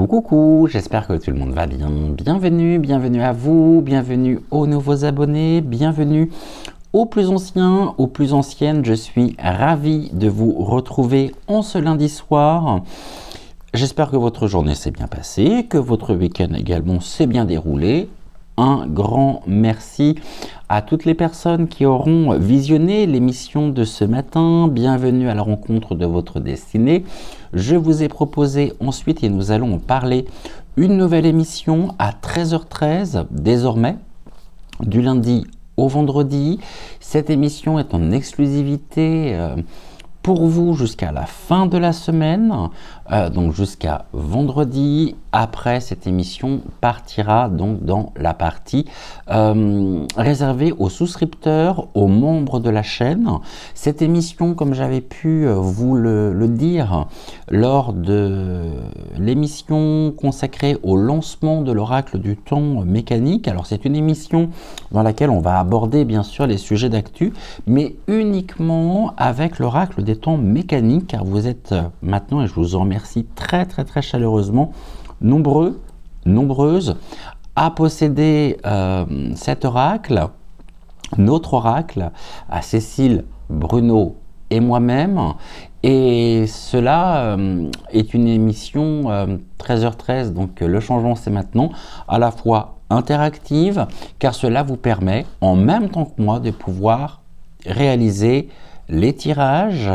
Coucou, coucou, j'espère que tout le monde va bien. Bienvenue, bienvenue à vous, bienvenue aux nouveaux abonnés, bienvenue aux plus anciens, aux plus anciennes. Je suis ravi de vous retrouver en ce lundi soir. J'espère que votre journée s'est bien passée, que votre week-end également s'est bien déroulé. Un grand merci à toutes les personnes qui auront visionné l'émission de ce matin. Bienvenue à la rencontre de votre destinée. Je vous ai proposé ensuite, et nous allons en parler, une nouvelle émission à 13h13, désormais, du lundi au vendredi. Cette émission est en exclusivité pour vous jusqu'à la fin de la semaine, donc jusqu'à vendredi. Après, cette émission partira donc dans la partie réservée aux souscripteurs, aux membres de la chaîne. Cette émission, comme j'avais pu vous le dire lors de l'émission consacrée au lancement de l'oracle du temps mécanique, alors c'est une émission dans laquelle on va aborder bien sûr les sujets d'actu, mais uniquement avec l'oracle des temps mécaniques, car vous êtes maintenant, et je vous en remercie très chaleureusement, nombreuses à posséder cet oracle, notre oracle, à Cécile, Bruno et moi-même. Et cela est une émission 13h13, donc le changement c'est maintenant, à la fois interactive, car cela vous permet, en même temps que moi, de pouvoir réaliser les tirages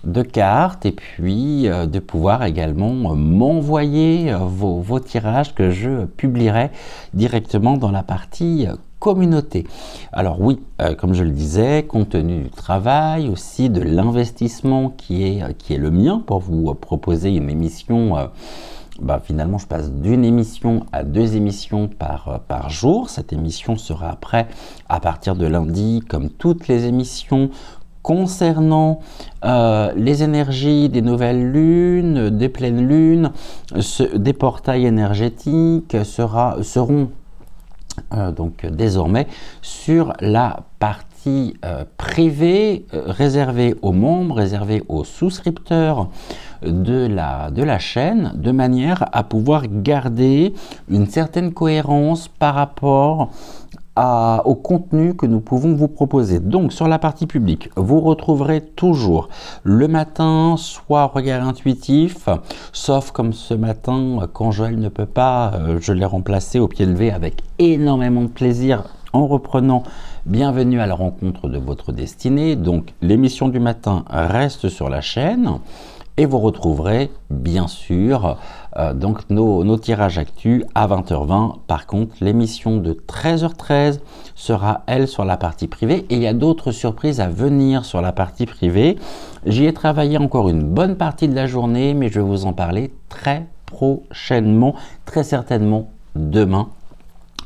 de cartes et puis de pouvoir également m'envoyer vos tirages que je publierai directement dans la partie communauté. Alors oui, comme je le disais, compte tenu du travail, aussi de l'investissement qui est le mien pour vous proposer une émission, finalement je passe d'une émission à 2 émissions par jour. Cette émission sera après, à partir de lundi, comme toutes les émissions concernant les énergies des nouvelles lunes, des pleines lunes, des portails énergétiques seront donc désormais sur la partie privée réservée aux membres, réservée aux souscripteurs de la chaîne, de manière à pouvoir garder une certaine cohérence par rapport au contenu que nous pouvons vous proposer. Donc sur la partie publique, vous retrouverez toujours le matin soit regard intuitif, sauf comme ce matin quand Joël ne peut pas, je l'ai remplacé au pied levé avec énormément de plaisir en reprenant Bienvenue à la rencontre de votre destinée. Donc l'émission du matin reste sur la chaîne. Et vous retrouverez bien sûr donc nos tirages actus à 20h20. Par contre, l'émission de 13h13 sera elle sur la partie privée. Et il y a d'autres surprises à venir sur la partie privée. J'y ai travaillé encore une bonne partie de la journée, mais je vais vous en parler très prochainement, très certainement demain.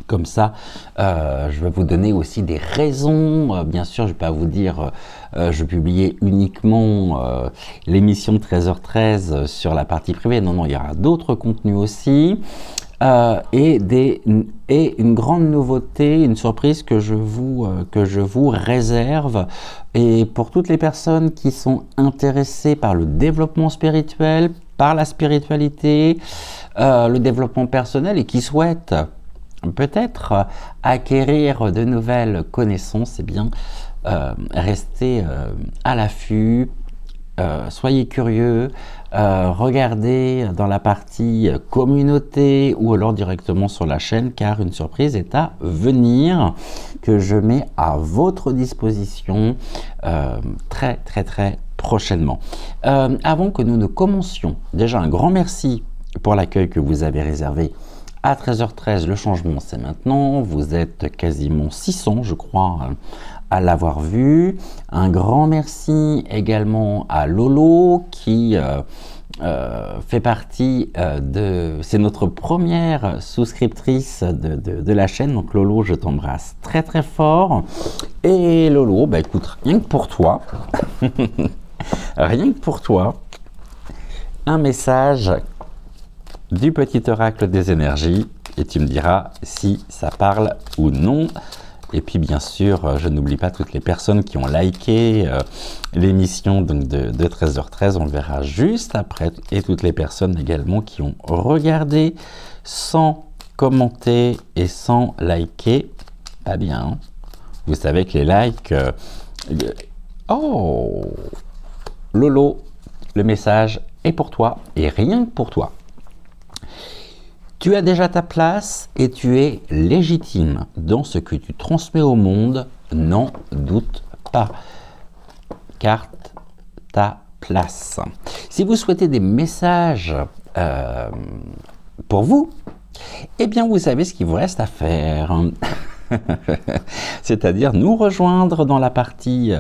Comme ça, je vais vous donner aussi des raisons. Bien sûr, je ne vais pas vous dire je publiais uniquement l'émission de 13h13 sur la partie privée. Non, il y aura d'autres contenus aussi. Et une grande nouveauté, une surprise que je vous réserve. Et pour toutes les personnes qui sont intéressées par le développement spirituel, par la spiritualité, le développement personnel et qui souhaitent peut-être acquérir de nouvelles connaissances, eh bien, restez à l'affût, soyez curieux, regardez dans la partie communauté ou alors directement sur la chaîne, car une surprise est à venir que je mets à votre disposition très prochainement. Avant que nous ne commencions, déjà un grand merci pour l'accueil que vous avez réservé à 13h13, le changement c'est maintenant. Vous êtes quasiment 600, je crois, à l'avoir vu. Un grand merci également à Lolo qui fait partie c'est notre première souscriptrice de la chaîne. Donc Lolo, je t'embrasse très fort. Et Lolo, écoute, rien que pour toi, rien que pour toi, un message du petit oracle des énergies et tu me diras si ça parle ou non Et puis bien sûr, je n'oublie pas toutes les personnes qui ont liké l'émission de 13h13, on le verra juste après, et toutes les personnes également qui ont regardé sans commenter et sans liker. Pas bien, hein. Vous savez que les likes... Oh Lolo, le message est pour toi et rien que pour toi. Tu as déjà ta place et tu es légitime dans ce que tu transmets au monde, n'en doute pas. Carte ta place. Si vous souhaitez des messages pour vous, eh bien vous savez ce qu'il vous reste à faire. C'est-à-dire nous rejoindre dans la partie,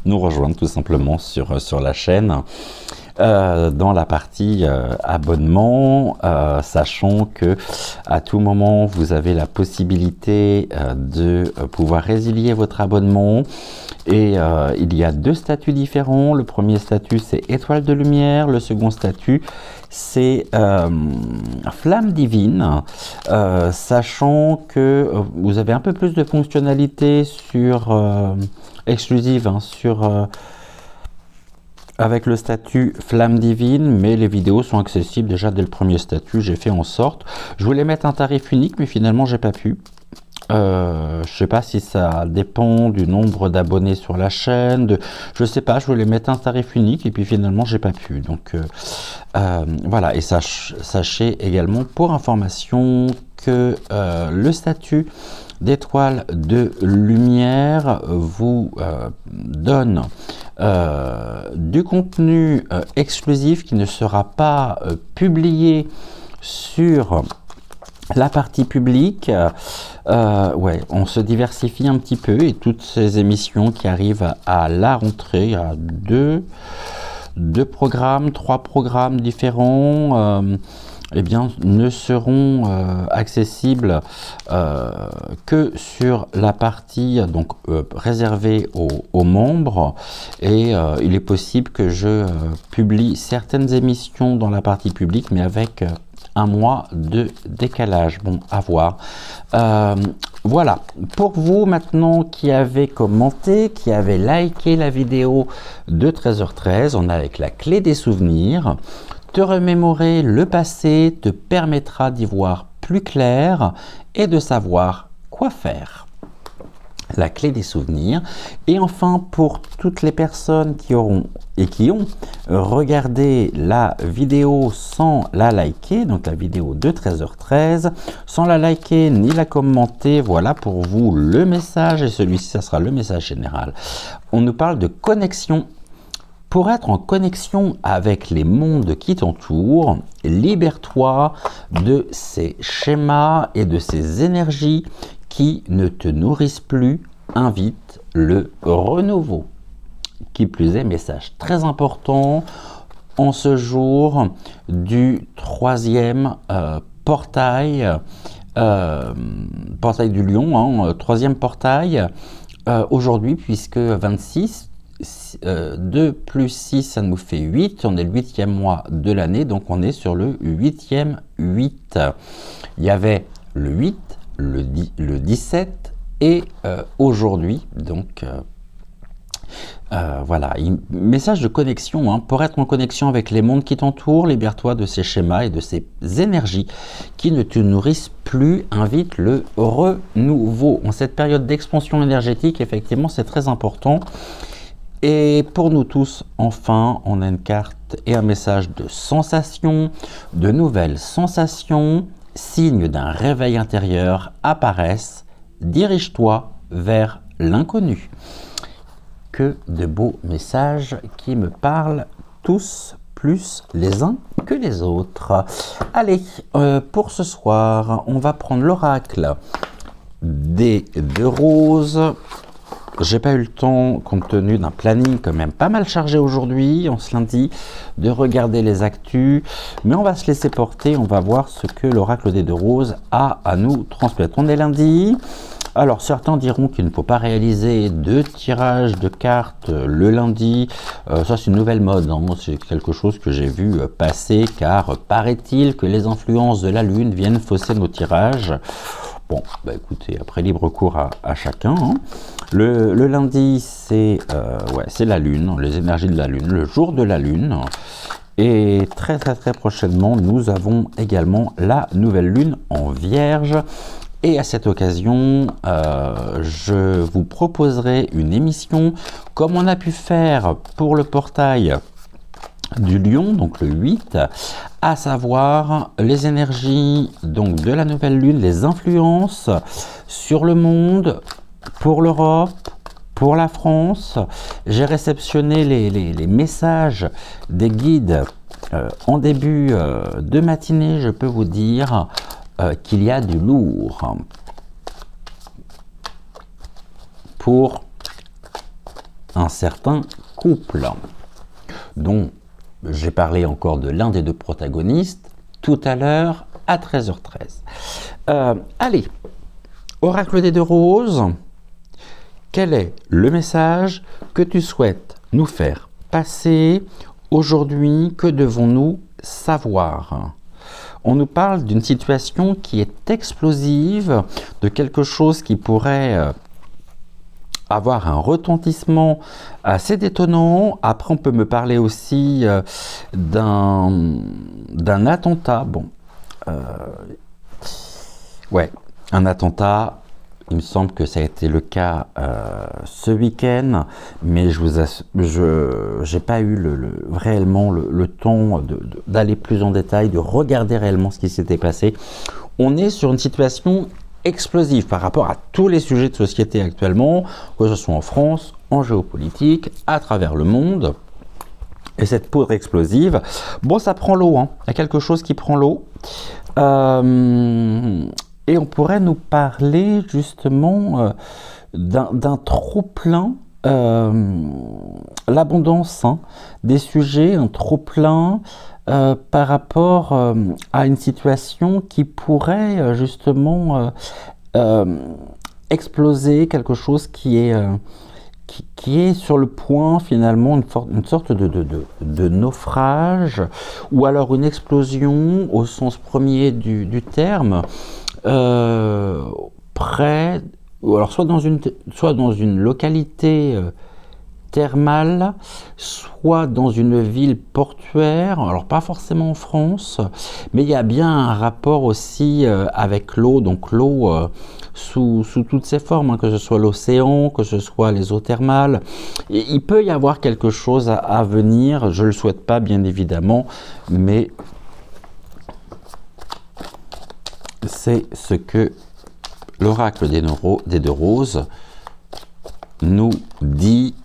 nous rejoindre tout simplement sur la chaîne, dans la partie abonnement, sachant que à tout moment vous avez la possibilité de pouvoir résilier votre abonnement. Et il y a deux statuts différents. Le premier statut c'est étoile de lumière, le second statut c'est flamme divine, sachant que vous avez un peu plus de fonctionnalités sur exclusives avec le statut flamme divine, mais les vidéos sont accessibles déjà dès le premier statut. J'ai fait en sorte, je voulais mettre un tarif unique, mais finalement j'ai pas pu. Je sais pas si ça dépend du nombre d'abonnés sur la chaîne, je sais pas, je voulais mettre un tarif unique et puis finalement j'ai pas pu. Donc voilà, et sachez également pour information que le statut d'étoile de lumière vous donne du contenu exclusif qui ne sera pas publié sur la partie publique. Ouais, on se diversifie un petit peu et toutes ces émissions qui arrivent à la rentrée, à deux programmes, 3 programmes différents, eh bien, ne seront accessibles que sur la partie donc réservée aux membres. Et il est possible que je publie certaines émissions dans la partie publique, mais avec un mois de décalage. Bon, à voir. Voilà, pour vous maintenant qui avez commenté, qui avez liké la vidéo de 13h13, on a avec la clé des souvenirs. Te remémorer le passé te permettra d'y voir plus clair et de savoir quoi faire. La clé des souvenirs. Et enfin, pour toutes les personnes qui auront et qui ont regardé la vidéo sans la liker, donc la vidéo de 13h13, sans la liker ni la commenter, voilà pour vous le message, et celui-ci, ça sera le message général. On nous parle de connexion. Pour être en connexion avec les mondes qui t'entourent, libère-toi de ces schémas et de ces énergies qui ne te nourrissent plus, invite le renouveau. Qui plus est, message très important en ce jour du 3e portail, portail du lion, hein, 3e portail aujourd'hui, puisque 26, 2 plus 6, ça nous fait 8, on est le 8e mois de l'année, donc on est sur le 8e 8. Il y avait le 8, le 17 et aujourd'hui, donc voilà, message de connexion, hein, pour être en connexion avec les mondes qui t'entourent, libère-toi de ces schémas et de ces énergies qui ne te nourrissent plus, invite le renouveau. En cette période d'expansion énergétique, effectivement, c'est très important. Et pour nous tous, enfin, on a une carte et un message de sensation, de nouvelles sensations, signes d'un réveil intérieur apparaissent. Dirige-toi vers l'inconnu. Que de beaux messages qui me parlent tous plus les uns que les autres. Allez, pour ce soir, on va prendre l'oracle des 2 roses. J'ai pas eu le temps, compte tenu d'un planning quand même pas mal chargé aujourd'hui, en ce lundi, de regarder les actus. Mais on va se laisser porter, on va voir ce que l'oracle des 2 roses a à nous transmettre. On est lundi. Alors certains diront qu'il ne faut pas réaliser 2 tirages de cartes le lundi. Ça c'est une nouvelle mode, hein. C'est quelque chose que j'ai vu passer, car paraît-il que les influences de la lune viennent fausser nos tirages. Bon, bah écoutez, après libre cours à chacun. Hein. Le lundi, c'est la Lune, les énergies de la Lune, le jour de la Lune. Et très prochainement, nous avons également la nouvelle Lune en Vierge. Et à cette occasion, je vous proposerai une émission comme on a pu faire pour le portail du Lion, donc le 8, à savoir les énergies donc de la nouvelle Lune, les influences sur le monde, pour l'Europe, pour la France. J'ai réceptionné les messages des guides en début de matinée. Je peux vous dire qu'il y a du lourd pour un certain couple dont j'ai parlé encore de l'un des deux protagonistes tout à l'heure à 13h13. Allez, oracle des deux roses, quel est le message que tu souhaites nous faire passer aujourd'hui? Que devons-nous savoir? On nous parle d'une situation qui est explosive, de quelque chose qui pourrait avoir un retentissement assez détonnant. Après, on peut me parler aussi d'un attentat. Bon, ouais, un attentat. Il me semble que ça a été le cas ce week-end, mais je n'ai pas eu réellement le temps d'aller plus en détail, de regarder réellement ce qui s'était passé. On est sur une situation explosive par rapport à tous les sujets de société actuellement, que ce soit en France, en géopolitique, à travers le monde. Et cette poudre explosive, bon, ça prend l'eau, hein. Il y a quelque chose qui prend l'eau. Et on pourrait nous parler justement d'un trop-plein, l'abondance hein, des sujets, un trop-plein par rapport à une situation qui pourrait justement exploser, quelque chose qui est sur le point finalement, une sorte de naufrage, ou alors une explosion au sens premier du terme, près, ou alors soit dans une localité thermale, soit dans une ville portuaire, alors pas forcément en France, mais il y a bien un rapport aussi avec l'eau, donc l'eau sous toutes ses formes, hein, que ce soit l'océan, que ce soit les eaux thermales. Et il peut y avoir quelque chose à venir, je ne le souhaite pas bien évidemment, mais c'est ce que l'oracle des deux roses nous dit.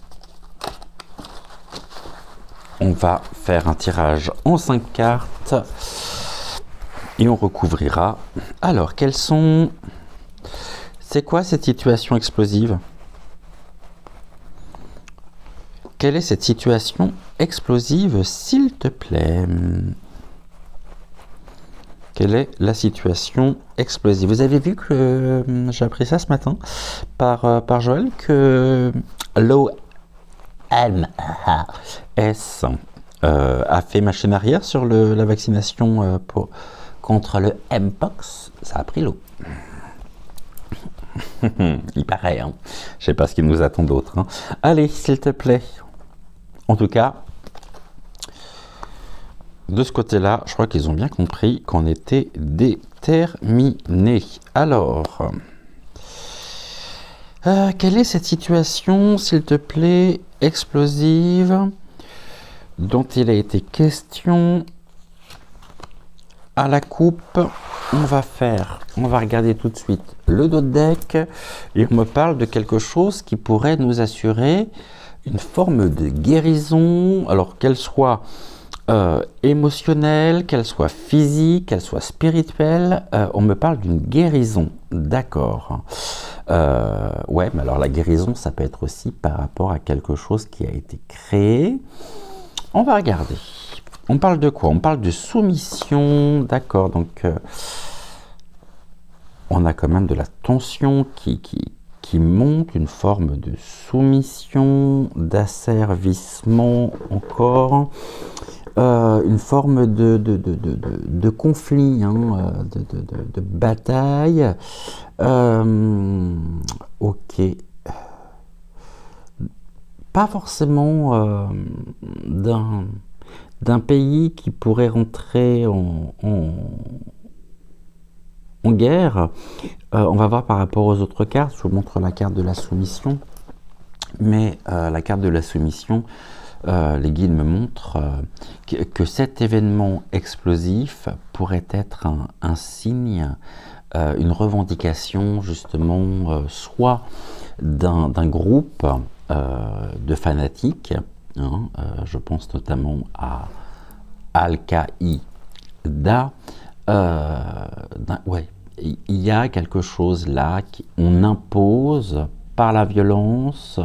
On va faire un tirage en 5 cartes et on recouvrira. Alors, c'est quoi cette situation explosive? Quelle est cette situation explosive, s'il te plaît? Quelle est la situation explosive? Vous avez vu que j'ai appris ça ce matin par Joël, que l'OMS a fait machine arrière sur la vaccination contre le Mpox. Ça a pris l'eau. Il paraît, hein. Je sais pas ce qu'il nous attend d'autre. Hein. Allez, s'il te plaît. En tout cas, de ce côté-là, je crois qu'ils ont bien compris qu'on était déterminés. Alors, quelle est cette situation, s'il te plaît, explosive, dont il a été question à la coupe? On va regarder tout de suite le dos de deck et on me parle de quelque chose qui pourrait nous assurer une forme de guérison, alors qu'elle soit émotionnelle, qu'elle soit physique, qu'elle soit spirituelle. On me parle d'une guérison, d'accord. Ouais, mais alors la guérison, ça peut être aussi par rapport à quelque chose qui a été créé. On va regarder. On parle de quoi? On parle de soumission, d'accord. Donc, on a quand même de la tension qui monte, une forme de soumission, d'asservissement encore. une forme de conflit, hein, de bataille. Ok. Pas forcément d'un pays qui pourrait rentrer en guerre. On va voir par rapport aux autres cartes. Je vous montre la carte de la soumission. Mais la carte de la soumission, les guides me montrent que cet événement explosif pourrait être un signe, une revendication justement, soit d'un groupe de fanatiques, hein, je pense notamment à Al-Qaïda. Ouais, il y a quelque chose là qu'on impose par la violence,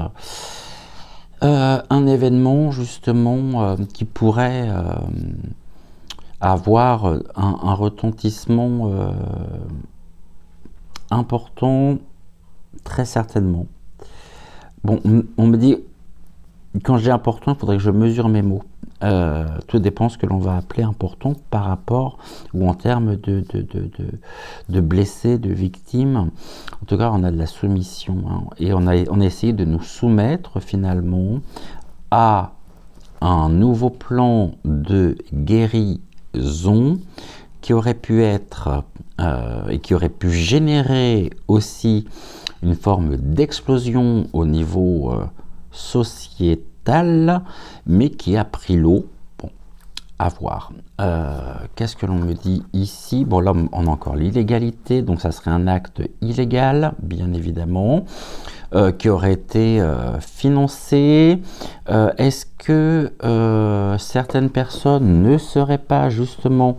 un événement justement qui pourrait avoir un retentissement important, très certainement. Bon, on me dit, quand je dis important, il faudrait que je mesure mes mots. Tout dépend ce que l'on va appeler important par rapport ou en termes de blessés, de victimes. En tout cas, on a de la soumission, hein, et on a essayé de nous soumettre finalement à un nouveau plan de guérison qui aurait pu être et qui aurait pu générer aussi une forme d'explosion au niveau sociétal, mais qui a pris l'eau. Bon, à voir. Qu'est-ce que l'on me dit ici? Bon, là, on a encore l'illégalité, donc ça serait un acte illégal, bien évidemment, qui aurait été financé. Est-ce que certaines personnes ne seraient pas justement,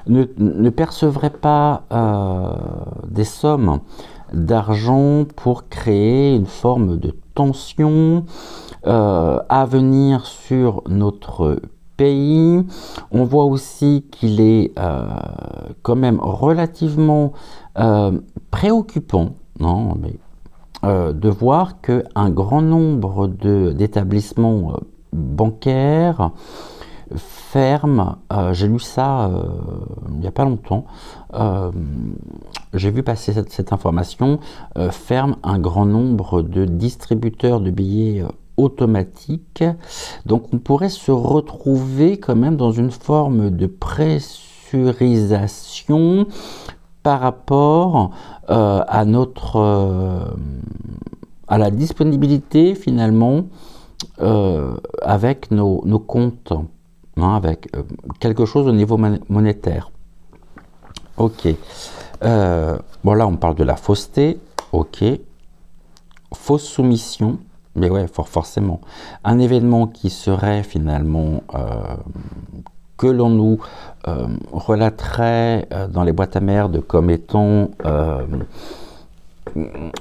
ne percevraient pas des sommes d'argent pour créer une forme de tension à venir sur notre pays? On voit aussi qu'il est quand même relativement préoccupant, non, mais, de voir qu'un grand nombre d'établissements bancaires ferment. J'ai lu ça il n'y a pas longtemps. J'ai vu passer cette information. Ferme un grand nombre de distributeurs de billets automatiques. Donc on pourrait se retrouver quand même dans une forme de pressurisation par rapport à la disponibilité finalement avec nos comptes, hein, avec quelque chose au niveau monétaire. Ok. Bon, là, on parle de la fausseté. Ok. Fausse soumission. Mais ouais, forcément. Un événement qui serait finalement que l'on nous relaterait dans les boîtes à merde comme étant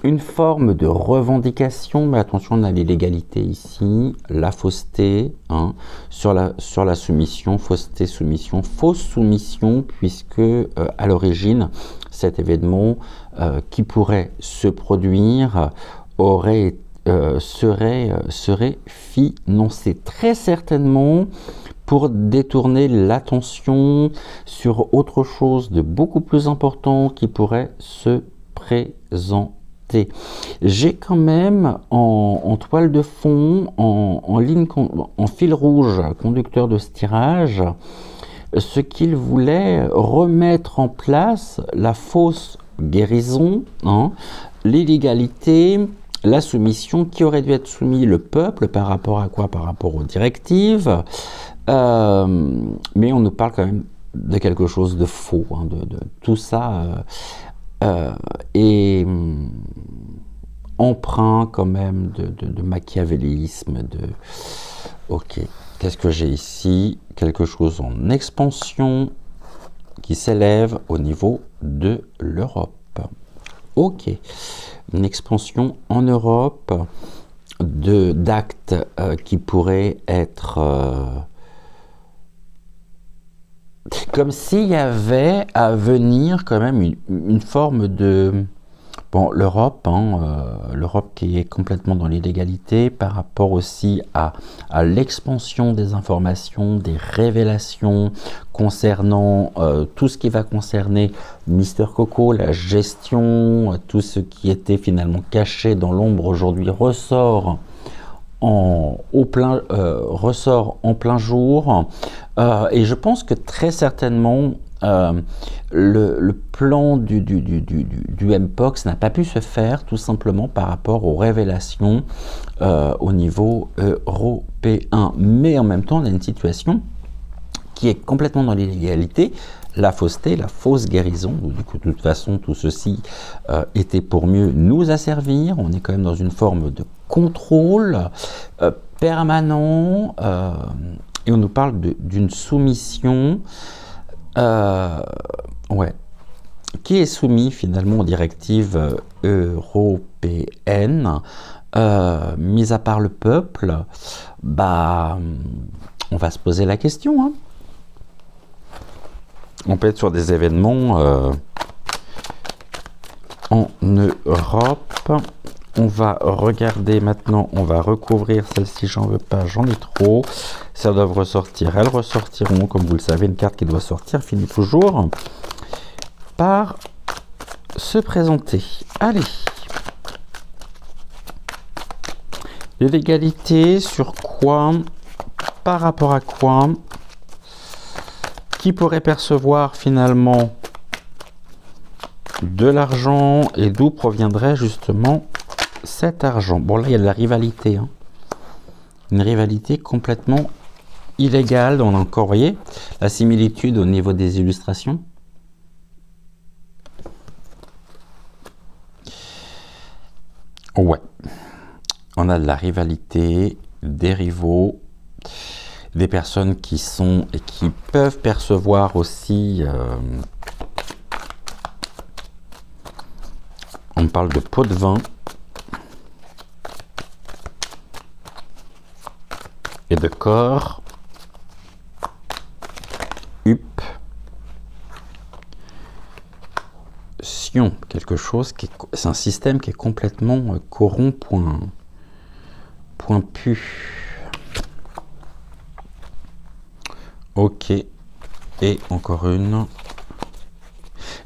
une forme de revendication, mais attention, on a l'illégalité ici, la fausseté, hein, sur la soumission, fausseté, soumission, fausse soumission, puisque à l'origine, cet événement qui pourrait se produire serait financé très certainement pour détourner l'attention sur autre chose de beaucoup plus important qui pourrait se présenter. J'ai quand même en toile de fond, en fil rouge conducteur de ce tirage, ce qu'il voulait remettre en place, la fausse guérison, hein, l'illégalité, la soumission, qui aurait dû être soumis le peuple par rapport à quoi? Par rapport aux directives, mais on nous parle quand même de quelque chose de faux, hein, de tout ça est emprunt quand même de machiavélisme, Ok, qu'est-ce que j'ai ici? Quelque chose en expansion qui s'élève au niveau de l'Europe. Ok, une expansion en Europe d'actes qui pourraient être comme s'il y avait à venir quand même une forme de Bon, l'Europe, l'Europe qui est complètement dans l'illégalité par rapport aussi à l'expansion des informations, des révélations concernant tout ce qui va concerner Mister Coco, la gestion, tout ce qui était finalement caché dans l'ombre aujourd'hui ressort ressort en plein jour. Et je pense que très certainement, le plan du Mpox n'a pas pu se faire tout simplement par rapport aux révélations au niveau européen. Mais en même temps, on a une situation qui est complètement dans l'illégalité, la fausseté, la fausse guérison. Du coup, de toute façon, tout ceci était pour mieux nous asservir. On est quand même dans une forme de contrôle permanent et on nous parle d'une soumission qui est soumis finalement aux directives européennes. Mis à part le peuple, on va se poser la question. Hein. On peut être sur des événements en Europe. On va regarder maintenant, on va recouvrir celle-ci, j'en veux pas, j'en ai trop. Ça doit ressortir, elles ressortiront, comme vous le savez, une carte qui doit sortir finit toujours par se présenter. Allez. L'illégalité, sur quoi? Par rapport à quoi? Qui pourrait percevoir finalement de l'argent et d'où proviendrait justement cet argent? Bon, là, il y a de la rivalité. Hein. Une rivalité complètement illégale. On a encore, vous voyez, la similitude au niveau des illustrations. Ouais. On a de la rivalité, des rivaux, des personnes qui sont et qui peuvent percevoir aussi. On parle de pot de vin et de corps. Quelque chose qui c'est un système qui est complètement corrompu. Point pu. Ok. Et encore une.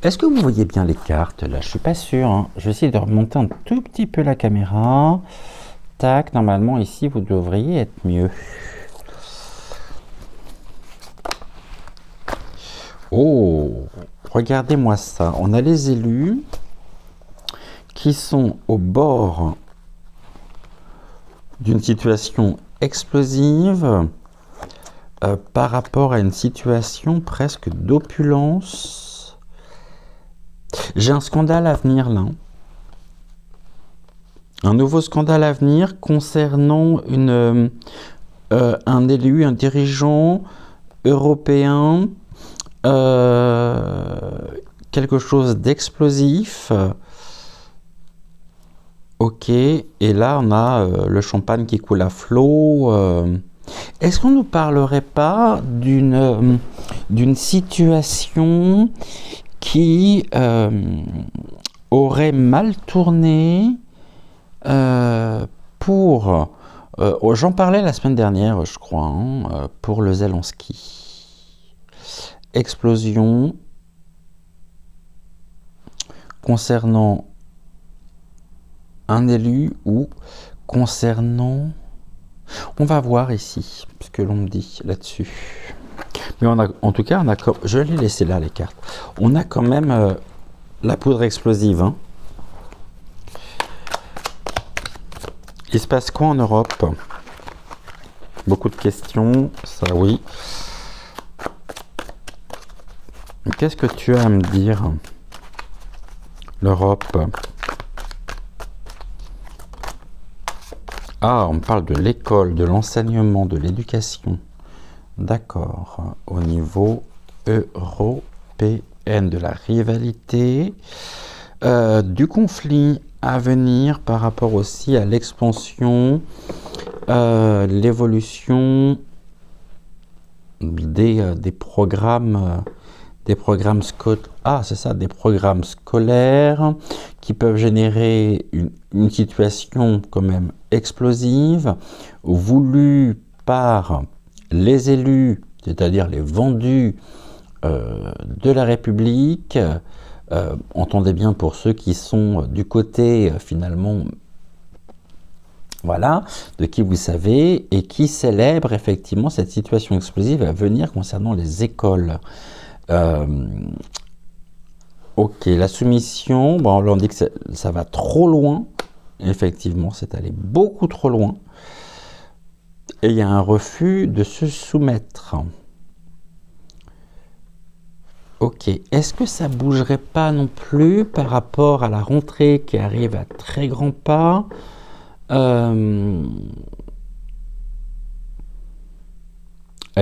Est-ce que vous voyez bien les cartes là? Je suis pas sûr. Hein. Je vais essayer de remonter un tout petit peu la caméra. Tac. Normalement ici vous devriez être mieux. Oh, regardez-moi ça. On a les élus qui sont au bord d'une situation explosive par rapport à une situation presque d'opulence. J'ai un scandale à venir là. Un nouveau scandale à venir concernant un élu, un dirigeant européen. Quelque chose d'explosif. Ok, et là on a le champagne qui coule à flot. Est-ce qu'on ne nous parlerait pas d'une situation qui aurait mal tourné pour... j'en parlais la semaine dernière, je crois, hein, pour le Zelensky. Explosion concernant un élu ou concernant... On va voir ici ce que l'on me dit là-dessus. Mais on a, en tout cas, on a, je l'ai laissé là les cartes. On a quand même la poudre explosive. Hein. Il se passe quoi en Europe? Beaucoup de questions, ça oui. Qu'est-ce que tu as à me dire? L'Europe. Ah, on parle de l'école, de l'enseignement, de l'éducation. D'accord. Au niveau européen, de la rivalité, du conflit à venir par rapport aussi à l'expansion, l'évolution des programmes des programmes c'est ça, des programmes scolaires qui peuvent générer une situation quand même explosive, voulue par les élus, c'est-à-dire les vendus de la République, entendez bien pour ceux qui sont du côté finalement, voilà, de qui vous savez, et qui célèbrent effectivement cette situation explosive à venir concernant les écoles. Ok, la soumission, bon, on dit que ça va trop loin, effectivement, c'est allé beaucoup trop loin, et il y a un refus de se soumettre. Ok, est-ce que ça bougerait pas non plus par rapport à la rentrée qui arrive à très grands pas? À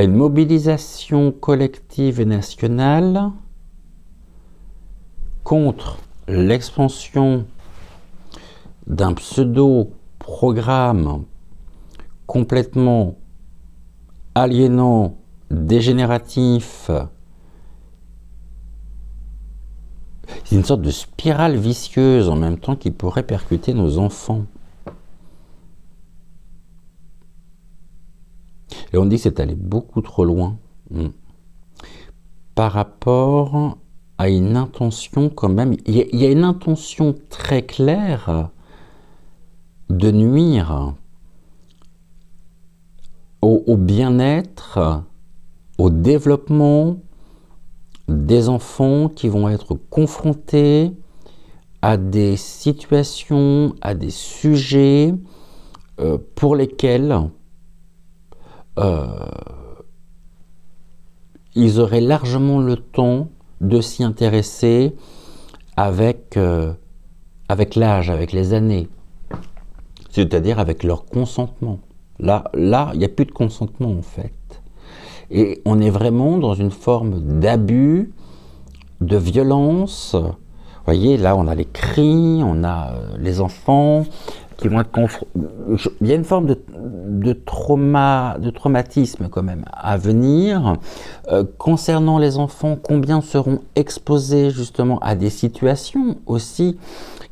une mobilisation collective et nationale contre l'expansion d'un pseudo-programme complètement aliénant, dégénératif. C'est une sorte de spirale vicieuse en même temps qui pourrait percuter nos enfants. Et on dit que c'est allé beaucoup trop loin par rapport à une intention quand même. Il y a une intention très claire de nuire au bien-être, au développement des enfants qui vont être confrontés à des situations, à des sujets pour lesquels ils auraient largement le temps de s'y intéresser avec l'âge, avec les années, c'est-à-dire avec leur consentement. Là, il n'y a plus de consentement en fait. Et on est vraiment dans une forme d'abus, de violence. Vous voyez, là, on a les cris, on a les enfants qui vont être confrontés. Il y a une forme de traumatisme quand même à venir. Concernant les enfants, combien seront exposés justement à des situations aussi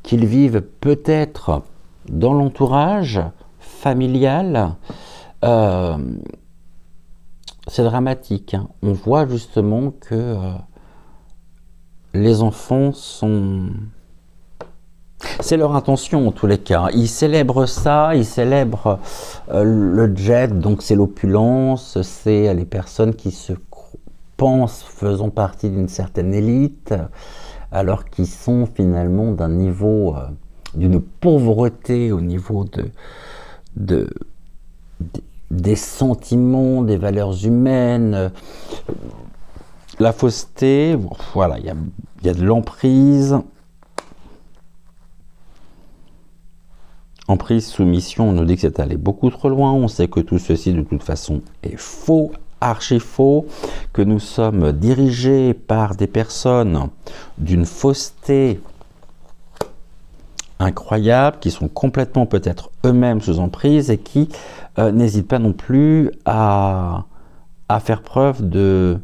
qu'ils vivent peut-être dans l'entourage familial. C'est dramatique, hein. On voit justement que les enfants sont... C'est leur intention en tous les cas. Ils célèbrent ça, ils célèbrent le jet, donc c'est l'opulence, c'est les personnes qui se pensent faisant partie d'une certaine élite, alors qu'ils sont finalement d'un niveau, d'une pauvreté au niveau des sentiments, des valeurs humaines, la fausseté, voilà, il y a de l'emprise. Emprise, soumission, on nous dit que c'est allé beaucoup trop loin, on sait que tout ceci de toute façon est faux, archi faux, que nous sommes dirigés par des personnes d'une fausseté incroyable, qui sont complètement peut-être eux-mêmes sous emprise et qui n'hésitent pas non plus à faire preuve de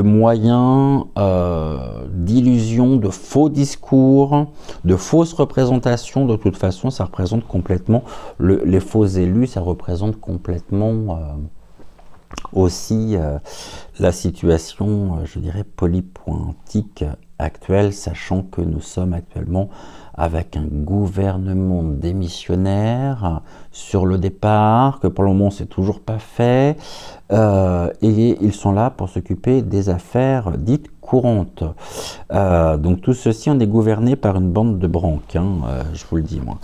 moyens, d'illusions, de faux discours, de fausses représentations. De toute façon, ça représente complètement, les faux élus, ça représente complètement aussi la situation, je dirais, polypointique actuelle, sachant que nous sommes actuellement avec un gouvernement démissionnaire sur le départ, que pour le moment c'est toujours pas fait, et ils sont là pour s'occuper des affaires dites courantes. Donc tout ceci, on est gouverné par une bande de branques, hein, je vous le dis moi.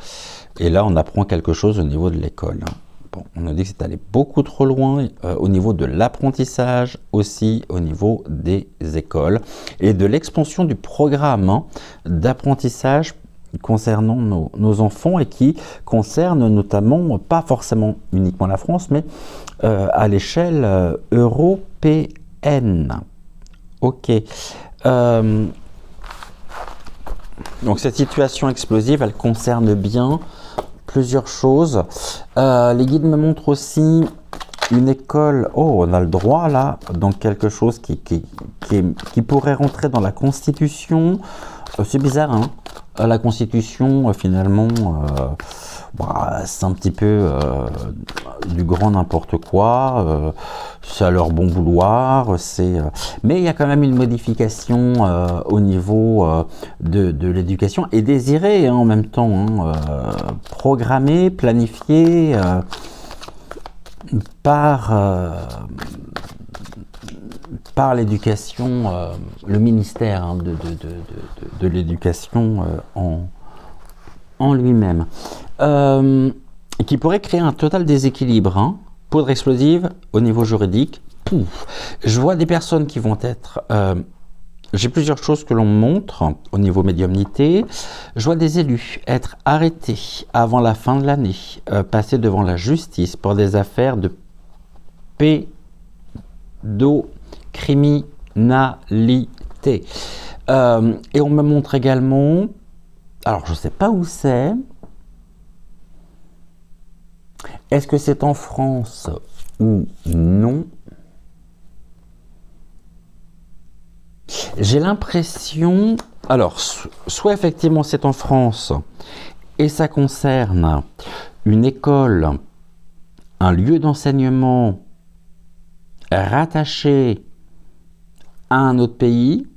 Et là on apprend quelque chose au niveau de l'école. Hein. Bon, on nous dit que c'est allé beaucoup trop loin au niveau de l'apprentissage, aussi au niveau des écoles, et de l'expansion du programme hein, d'apprentissage concernant nos enfants, et qui concerne notamment, pas forcément uniquement la France, mais à l'échelle européenne. Ok. Donc cette situation explosive, elle concerne bien plusieurs choses. Les guides me montrent aussi une école, oh, on a le droit là, dans quelque chose qui pourrait rentrer dans la Constitution. C'est bizarre, hein. La Constitution, finalement, c'est un petit peu du grand n'importe quoi. C'est à leur bon vouloir. Mais il y a quand même une modification au niveau de l'éducation et désirée, hein, en même temps, hein, programmée, planifiée par l'éducation, le ministère, hein, de l'éducation en lui-même, qui pourrait créer un total déséquilibre. Hein. Poudre explosive au niveau juridique. Pouf. Je vois des personnes qui vont être... j'ai plusieurs choses que l'on montre au niveau médiumnité. Je vois des élus être arrêtés avant la fin de l'année, passer devant la justice pour des affaires de pédocriminalité. Et on me montre également, alors je ne sais pas où c'est, est-ce que c'est en France ou non? J'ai l'impression, alors, soit effectivement c'est en France, et ça concerne une école, un lieu d'enseignement rattaché à un autre pays,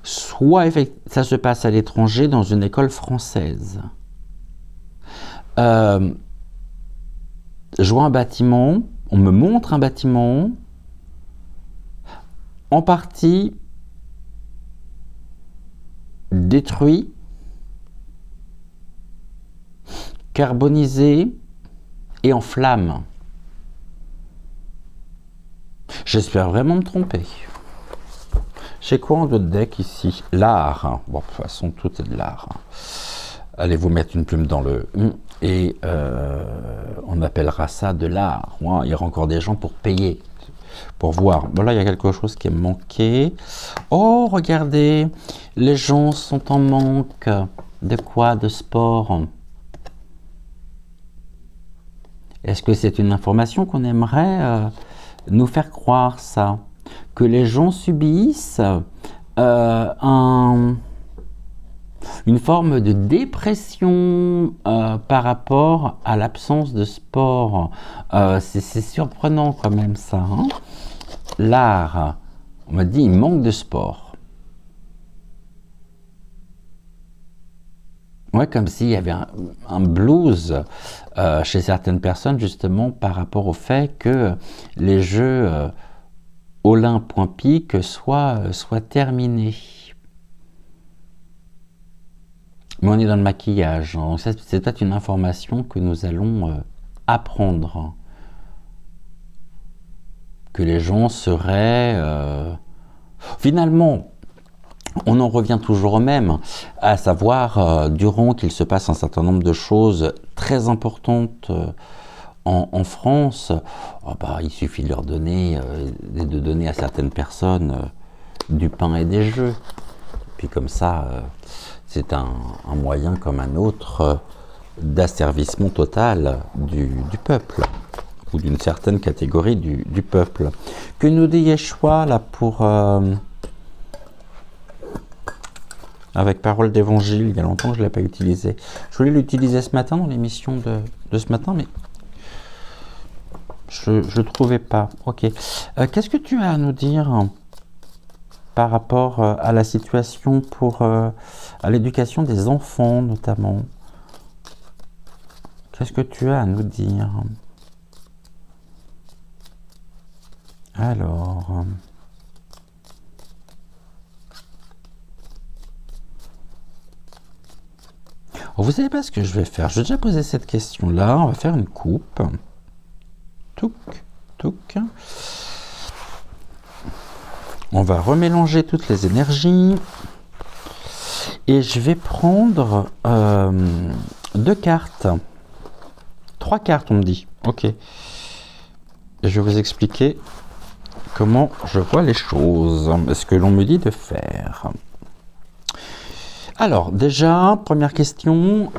soit ça se passe à l'étranger dans une école française. Je vois un bâtiment, on me montre un bâtiment, en partie détruit, carbonisé et en flammes. J'espère vraiment me tromper. J'ai quoi en d'autres deck ici? L'art. Hein. Bon, de toute façon, tout est de l'art. Hein. Allez vous mettre une plume dans le... Et on appellera ça de l'art. Ouais, il y aura encore des gens pour payer. Pour voir. Bon, là, il y a quelque chose qui est manqué. Oh, regardez. Les gens sont en manque. De quoi? De sport. Est-ce que c'est une information qu'on aimerait nous faire croire, ça? Que les gens subissent une forme de dépression par rapport à l'absence de sport. C'est surprenant quand même, ça. Hein? L'art, on m'a dit, il manque de sport. Ouais, comme s'il y avait un blues chez certaines personnes, justement, par rapport au fait que les jeux olympiques soient terminés. Mais on est dans le maquillage, hein. C'est peut-être une information que nous allons apprendre. Que les gens seraient... Finalement, on en revient toujours au même, à savoir, durant qu'il se passe un certain nombre de choses très importantes en France, il suffit de leur donner, de donner à certaines personnes du pain et des jeux. Puis comme ça, c'est un moyen comme un autre d'asservissement total du peuple, ou d'une certaine catégorie du peuple. Que nous dit Yeshua là pour... avec parole d'évangile, il y a longtemps que je ne l'ai pas utilisé. Je voulais l'utiliser ce matin dans l'émission de ce matin, mais je ne le trouvais pas. Ok. Qu'est-ce que tu as à nous dire par rapport à la situation à l'éducation des enfants, notamment? Qu'est-ce que tu as à nous dire? Alors... vous savez pas ce que je vais faire? Je vais déjà poser cette question-là. On va faire une coupe. Touc, touc. On va remélanger toutes les énergies. Et je vais prendre 2 cartes. 3 cartes, on me dit. Ok. Et je vais vous expliquer comment je vois les choses. Ce que l'on me dit de faire. Alors, déjà, première question.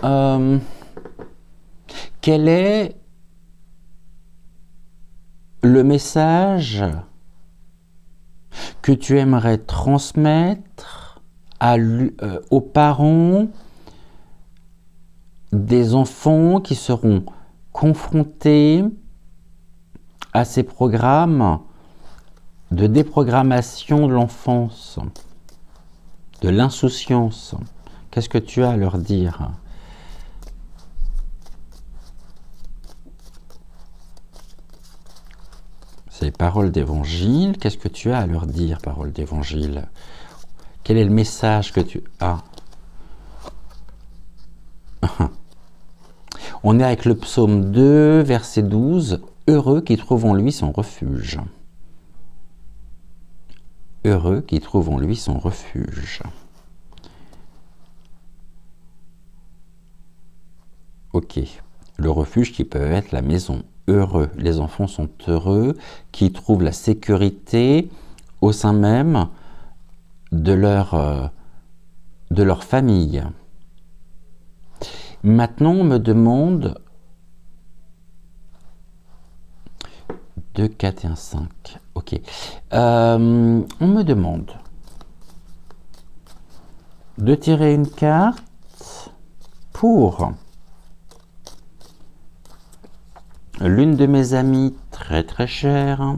Quelle est le message que tu aimerais transmettre aux parents des enfants qui seront confrontés à ces programmes de déprogrammation de l'enfance, de l'insouciance. Qu'est-ce que tu as à leur dire? C'est paroles d'évangile. Qu'est-ce que tu as à leur dire, paroles d'évangile? Quel est le message que tu as? On est avec le psaume 2, verset 12. Heureux qui trouve en lui son refuge. Heureux qui trouve en lui son refuge. Ok. Le refuge qui peut être la maison. Heureux. Les enfants sont heureux qui trouvent la sécurité au sein même de leur famille. Maintenant, on me demande 2, 4 et 1, 5. Ok. On me demande de tirer une carte pour l'une de mes amies très très chère.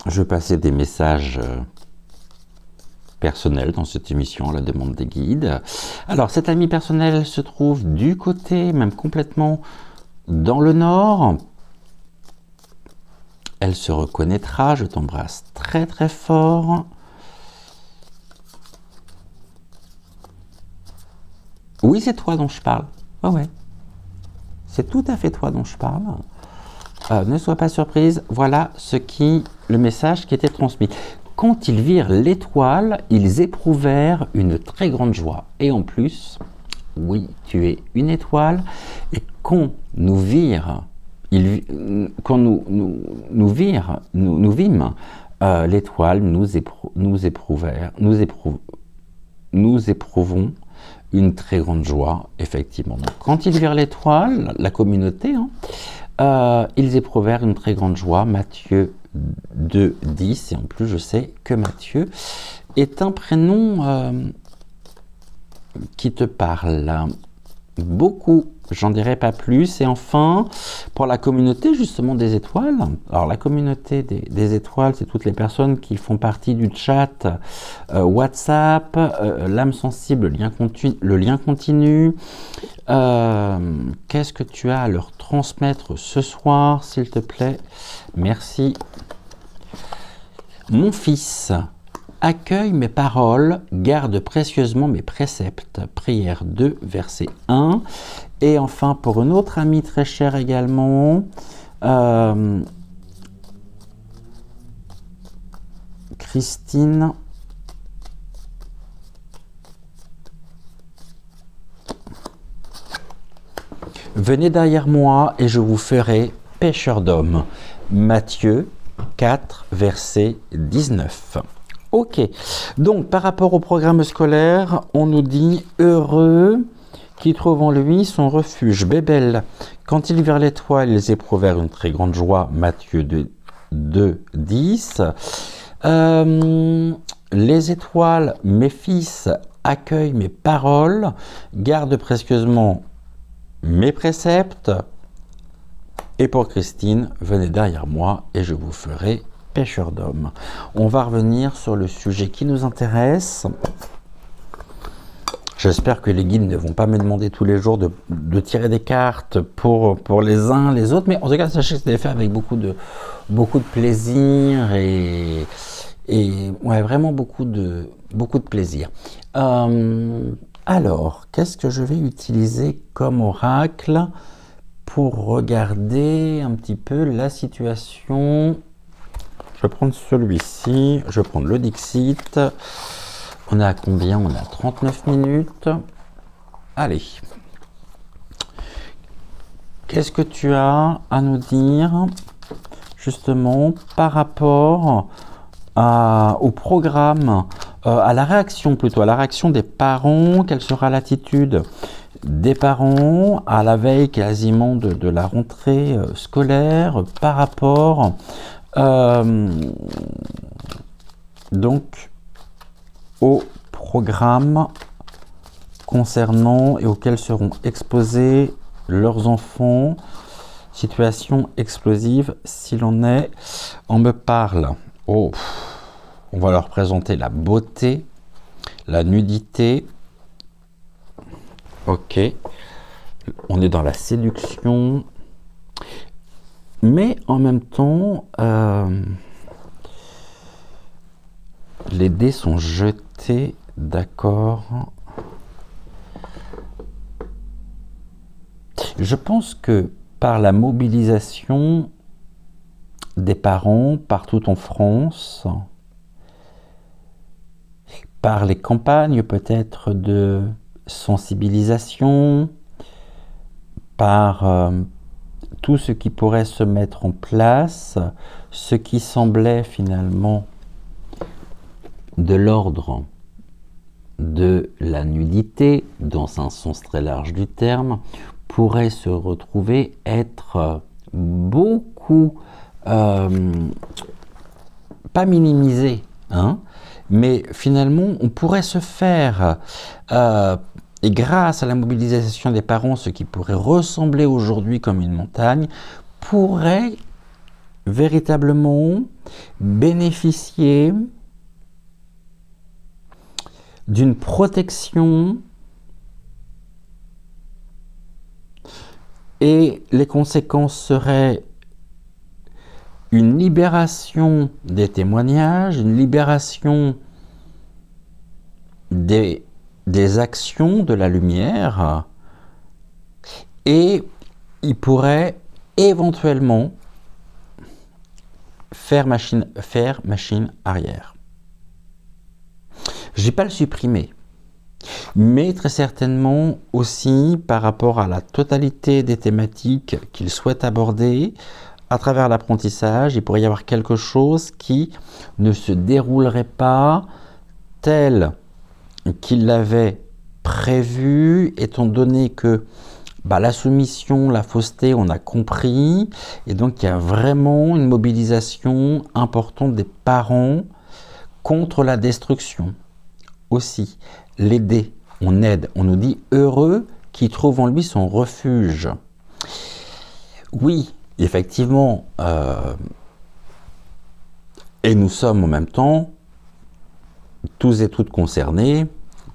Je vais passer des messages personnels dans cette émission, à la demande des guides. Alors, cette amie personnelle se trouve du côté, même complètement dans le nord. Elle se reconnaîtra, je t'embrasse très très fort. Oui, c'est toi dont je parle. Ouais. C'est tout à fait toi dont je parle. Ne sois pas surprise, voilà le message qui était transmis. Quand ils virent l'étoile, ils éprouvèrent une très grande joie. Et en plus, oui, tu es une étoile. Et quand nous vîmes l'étoile, nous éprouvons une très grande joie, effectivement. Donc, quand ils virent l'étoile, la communauté, ils éprouvèrent une très grande joie. Matthieu 2, 10, et en plus je sais que Matthieu est un prénom qui te parle beaucoup, j'en dirai pas plus. Et enfin, pour la communauté justement des étoiles, alors la communauté des étoiles, c'est toutes les personnes qui font partie du chat WhatsApp, l'âme sensible, le lien continu. Qu'est-ce que tu as à leur transmettre ce soir, s'il te plaît? Merci. Mon fils, accueille mes paroles, garde précieusement mes préceptes. Prière 2, verset 1. Et enfin, pour une autre amie très chère également, Christine. Venez derrière moi et je vous ferai pêcheur d'hommes. Matthieu 4, verset 19. Ok, donc par rapport au programme scolaire, on nous dit « Heureux qui trouve en lui son refuge. » Bébel, quand ils virent l'étoile, ils éprouvèrent une très grande joie. Matthieu 2, 10. Les étoiles, mes fils, accueillent mes paroles, gardent précieusement mes préceptes. Et pour Christine, venez derrière moi et je vous ferai pêcheur d'hommes. On va revenir sur le sujet qui nous intéresse. J'espère que les guides ne vont pas me demander tous les jours de tirer des cartes pour les uns, les autres. Mais en tout cas, sachez que c'est fait avec beaucoup de plaisir et ouais, vraiment beaucoup de plaisir. Alors, qu'est-ce que je vais utiliser comme oracle pour regarder un petit peu la situation? Je vais prendre celui-ci, je vais prendre le Dixit. On est à combien? On est à 39 minutes. Allez. Qu'est-ce que tu as à nous dire justement par rapport au programme À la réaction plutôt, à la réaction des parents, quelle sera l'attitude des parents à la veille quasiment de la rentrée scolaire par rapport donc au programme concernant et auxquels seront exposés leurs enfants. Situation explosive, s'il en est. On me parle, oh, on va leur présenter la beauté, la nudité. Ok, on est dans la séduction, mais en même temps, les dés sont jetés, d'accord. Je pense que par la mobilisation des parents partout en France, par les campagnes peut-être de sensibilisation, par tout ce qui pourrait se mettre en place, ce qui semblait finalement de l'ordre de la nudité, dans un sens très large du terme, pourrait se retrouver être beaucoup, pas minimisé, hein, mais finalement on pourrait se faire, et grâce à la mobilisation des parents, ce qui pourrait ressembler aujourd'hui comme une montagne, pourrait véritablement bénéficier d'une protection, et les conséquences seraient une libération des témoignages, une libération des actions de la lumière, et il pourrait éventuellement faire machine arrière. Je n'ai pas le supprimé, mais très certainement aussi par rapport à la totalité des thématiques qu'il souhaite aborder à travers l'apprentissage, il pourrait y avoir quelque chose qui ne se déroulerait pas tel qu'il l'avait prévu, étant donné que la soumission, la fausseté, on a compris, et donc il y a vraiment une mobilisation importante des parents contre la destruction. Aussi, l'aider, on aide, on nous dit heureux qui trouve en lui son refuge. Oui, effectivement, et nous sommes en même temps tous et toutes concernés,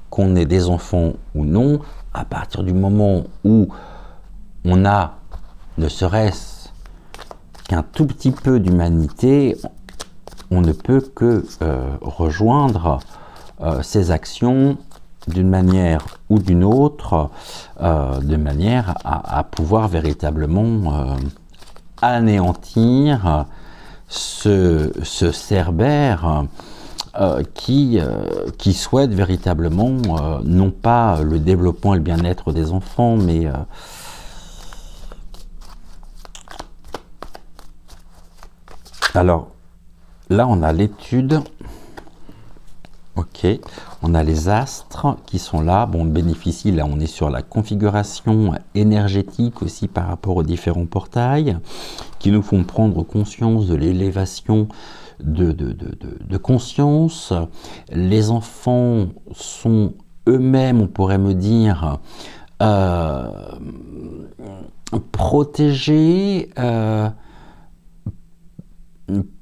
qu'on ait des enfants ou non, à partir du moment où on a, ne serait-ce qu'un tout petit peu d'humanité, on ne peut que rejoindre ces actions d'une manière ou d'une autre, de manière à pouvoir véritablement anéantir ce cerbère qui souhaite véritablement non pas le développement et le bien-être des enfants, mais alors là on a l'étude. Ok, on a les astres qui sont là. Bon, on bénéficie, là on est sur la configuration énergétique aussi par rapport aux différents portails qui nous font prendre conscience de l'élévation de conscience. Les enfants sont eux-mêmes, on pourrait me dire, protégés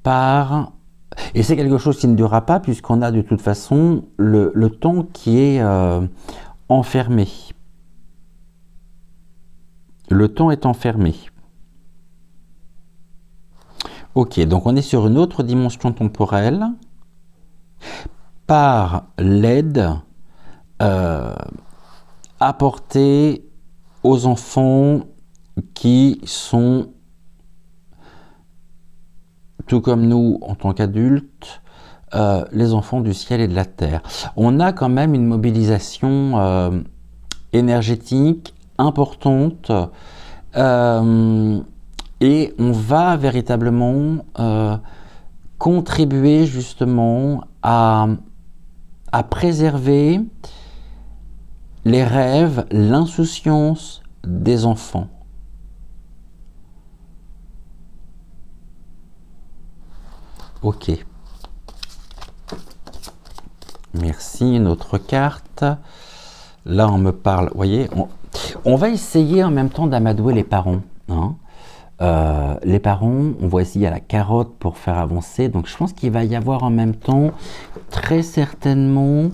par... Et c'est quelque chose qui ne durera pas puisqu'on a de toute façon le temps qui est enfermé. Le temps est enfermé. Ok, donc on est sur une autre dimension temporelle par l'aide apportée aux enfants qui sont, tout comme nous en tant qu'adultes, les enfants du ciel et de la terre. On a quand même une mobilisation énergétique importante et on va véritablement contribuer justement à à préserver les rêves, l'insouciance des enfants. Ok. Merci. Une autre carte. Là, on me parle. Vous voyez, on va essayer en même temps d'amadouer les parents. Hein. Les parents, on voit ici, il y a la carotte pour faire avancer. Donc, je pense qu'il va y avoir en même temps, très certainement,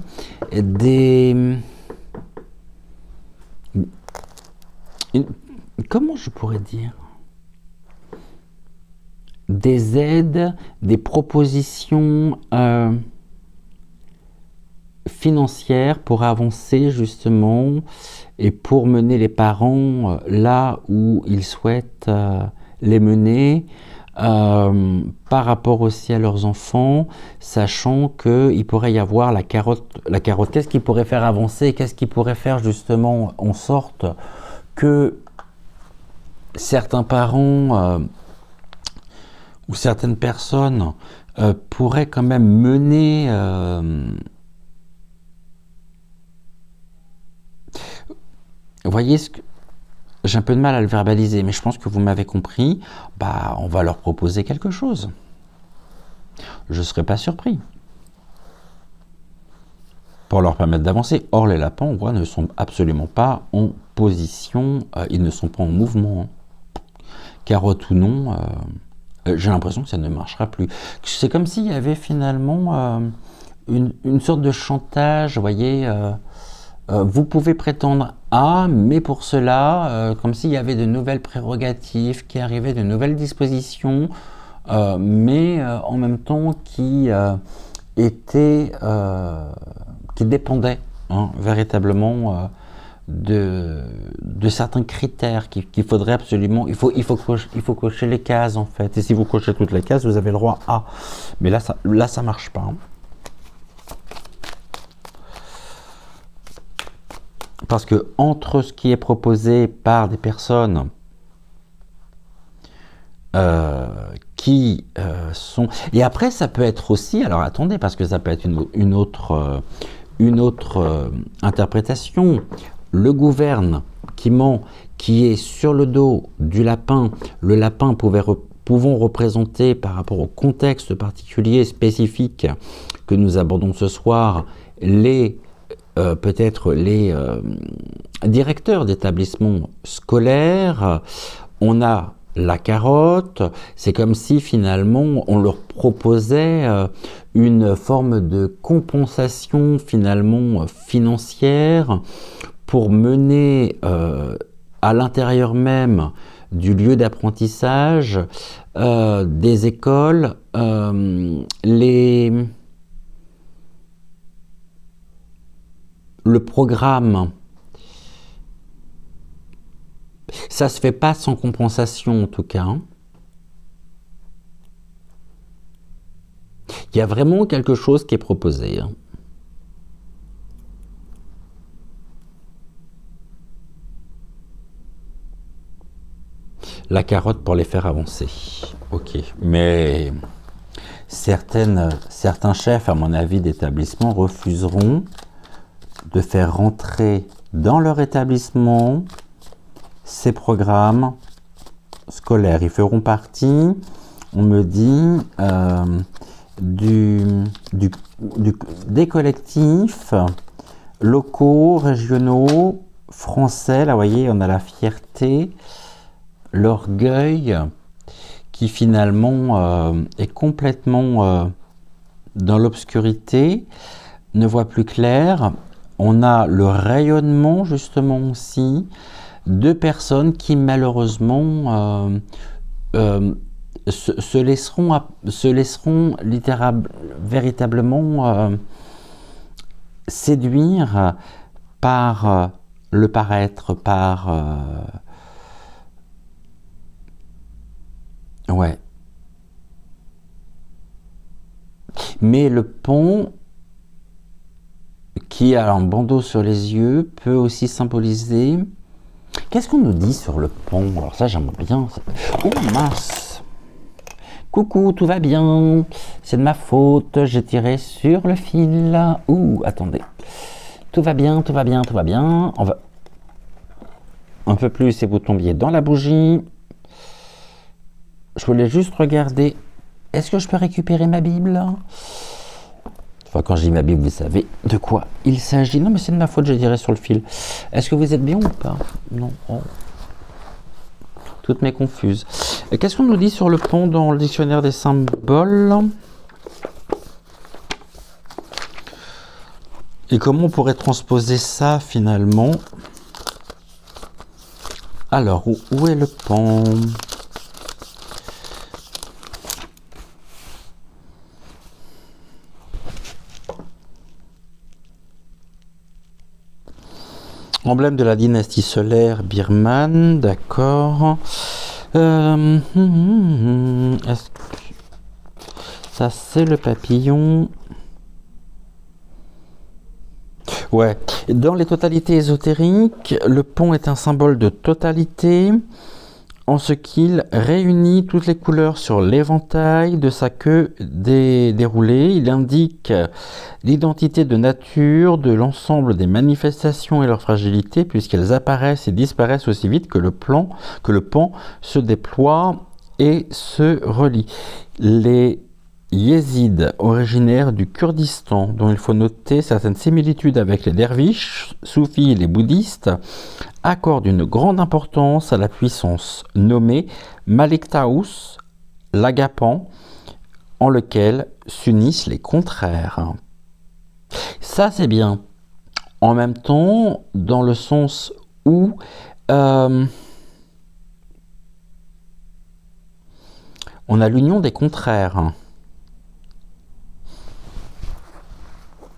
comment je pourrais dire? Des aides, des propositions financières pour avancer justement et pour mener les parents là où ils souhaitent les mener par rapport aussi à leurs enfants, sachant qu'il pourrait y avoir la carotte, qu'est-ce qui pourrait faire avancer, qu'est-ce qui pourrait faire justement en sorte que certains parents ou certaines personnes pourraient quand même mener vous voyez, j'ai un peu de mal à le verbaliser, mais je pense que vous m'avez compris. Bah, on va leur proposer quelque chose. Je ne serais pas surpris. Pour leur permettre d'avancer. Or, les lapins, on voit, ne sont absolument pas en position, ils ne sont pas en mouvement. Carotte ou non, j'ai l'impression que ça ne marchera plus. C'est comme s'il y avait finalement une sorte de chantage, vous voyez, vous pouvez prétendre à, mais pour cela, comme s'il y avait de nouvelles prérogatives qui arrivaient, de nouvelles dispositions, mais en même temps qui dépendaient véritablement de certains critères qu'il faudrait absolument, il faut cocher les cases en fait, et si vous cochez toutes les cases, vous avez le droit à, mais là ça marche pas. Hein. Parce que entre ce qui est proposé par des personnes qui sont... Et après, ça peut être aussi... Alors attendez, parce que ça peut être une autre interprétation. Le gouverne qui ment, qui est sur le dos du lapin, le lapin pouvant représenter par rapport au contexte particulier, spécifique que nous abordons ce soir, peut-être les directeurs d'établissements scolaires. On a la carotte, c'est comme si finalement on leur proposait une forme de compensation finalement financière pour mener à l'intérieur même du lieu d'apprentissage des écoles le programme. Ça se fait pas sans compensation en tout cas. Hein. Il y a vraiment quelque chose qui est proposé. Hein. La carotte pour les faire avancer. Ok, mais certains chefs, à mon avis, d'établissement refuseront de faire rentrer dans leur établissement ces programmes scolaires. Ils feront partie, on me dit, des collectifs locaux, régionaux, français. Là, vous voyez, on a la fierté, l'orgueil, qui finalement est complètement dans l'obscurité, ne voit plus clair. On a le rayonnement justement aussi de personnes qui malheureusement se laisseront véritablement séduire par le paraître, par... ouais. Mais le pont qui a un bandeau sur les yeux peut aussi symboliser... Qu'est-ce qu'on nous dit sur le pont? Alors ça, j'aimerais bien... Oh mince! Coucou, tout va bien? C'est de ma faute, j'ai tiré sur le fil. Ouh, attendez. Tout va bien, tout va bien, tout va bien. On va un peu plus et vous tombiez dans la bougie. Je voulais juste regarder. Est-ce que je peux récupérer ma Bible? Enfin, quand je dis ma Bible, vous savez de quoi il s'agit. Non, mais c'est de ma faute, je dirais sur le fil. Est-ce que vous êtes bien ou pas? Non. Oh. Toutes mes confuses. Qu'est-ce qu'on nous dit sur le pont dans le dictionnaire des symboles? Et comment on pourrait transposer ça finalement? Alors, où est le pont? Emblème de la dynastie solaire birmane, d'accord. Est-ce que ça c'est le papillon? Ouais. Dans les totalités ésotériques, le pont est un symbole de totalité, en ce qu'il réunit toutes les couleurs sur l'éventail de sa queue déroulée. Il indique l'identité de nature de l'ensemble des manifestations et leur fragilité, puisqu'elles apparaissent et disparaissent aussi vite que le pont se déploie et se relie. Les Yézidis, originaires du Kurdistan, dont il faut noter certaines similitudes avec les derviches, soufis et les bouddhistes, accordent une grande importance à la puissance nommée Malik Taous, l'agapan, en lequel s'unissent les contraires. Ça, c'est bien. En même temps, dans le sens où on a l'union des contraires.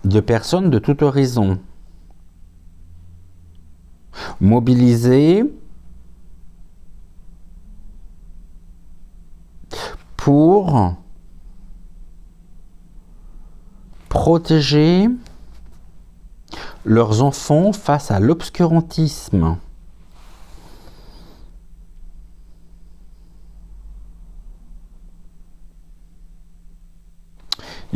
De personnes de tout horizon, mobilisées pour protéger leurs enfants face à l'obscurantisme.